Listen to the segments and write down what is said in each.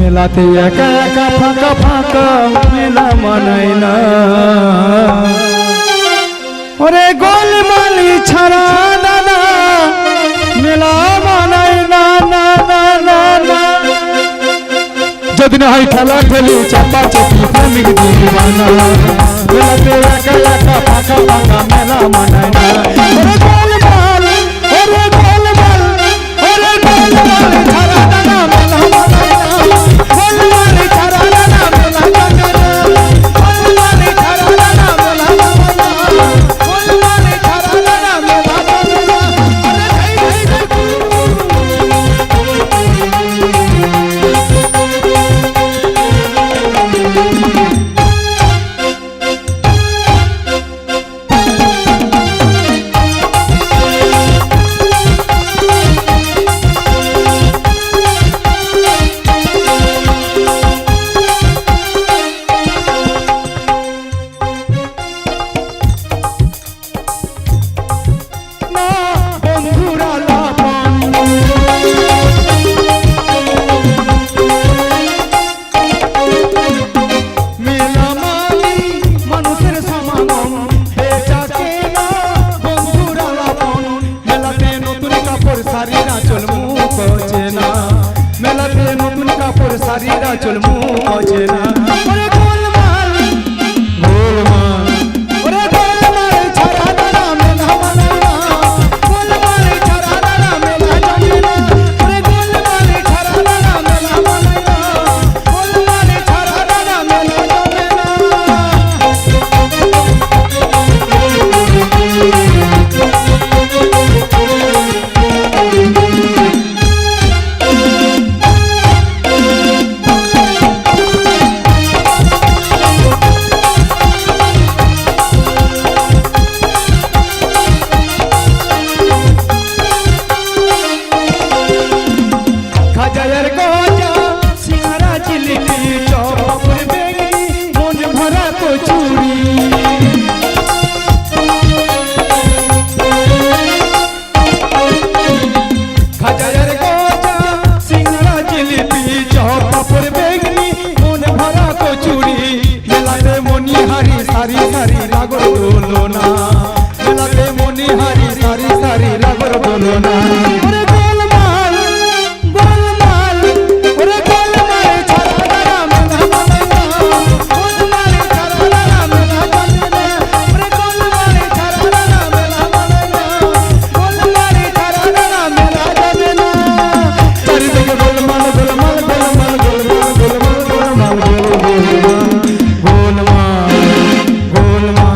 মেলাতে একা একা ফাঁকা ফাঁকা মেলা মানাই না ওরে গোলমালি ছাড়া দাদা মেলা মানাই না না না না না যদি না হয় খেলা খেলি চাপা চাপি প্রেমিক দিবানা মেলাতে একা একা ফাঁকা ফাঁকা মেলা মানাই না ওরে গোলমাল ওরে গোলমাল ওরে গোলমাল ছাড়া দাদা মেলা মানাই না গোলমালি ছাড়া দাদা মেলা মানাই না গোলমালি ছাড়া দাদা মেলা মানাই না গোলমালি ছাড়া দাদা মেলা মানাই না সারিরা চল মুছে না ওরে গোলমাল গোলমাল ওরে গোলমাল ছাড়া দাদা মেলা মানাই না গোলমাল ছাড়া দাদা মেলা জানি না ওরে গোলমাল ছাড়া দাদা মেলা মানাই না গোলমাল ছাড়া দাদা মেলা জানি না সারি সারি রাগর বলো না মেলাতে মনি হারি সারি সারি রাগর বলো না ওরে গোলমাল গোলমাল ওরে গোলমাল ছাড়া দাদা মেলা মানাই না গোলমাল ছাড়া দাদা মেলা জানি না ওরে গোলমাল ছাড়া দাদা মেলা মানাই না গোলমাল ছাড়া দাদা মেলা জানি না চারিদিকে গোলমাল গোলমাল গোলমাল গোলমাল গোলমাল গোলমাল গোলমাল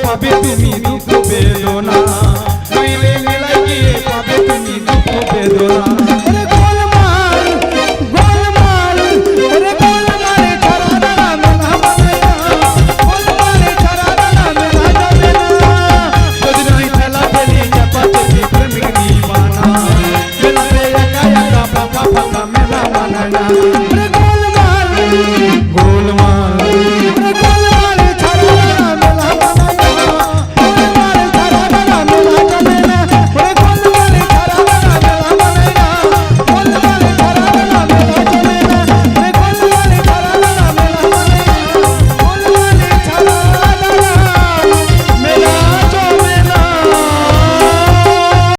পাবে তুমি দুঃখ বেদনা নইলে মেলায় গিয়ে পাবে তুমি দুঃখ বেদনা ওরে গোলমাল গোলমাল ওরে গোলমাল ছাড়া দাদা মেলা মানাই না গোলমাল ছাড়া দাদা মেলা যাবে না যদি নাই খেলা খেলি চাপা চাপি প্রেমিক দিবানা মেলাতে একা একা ফাঁকা ফাঁকা মেলা মানাই না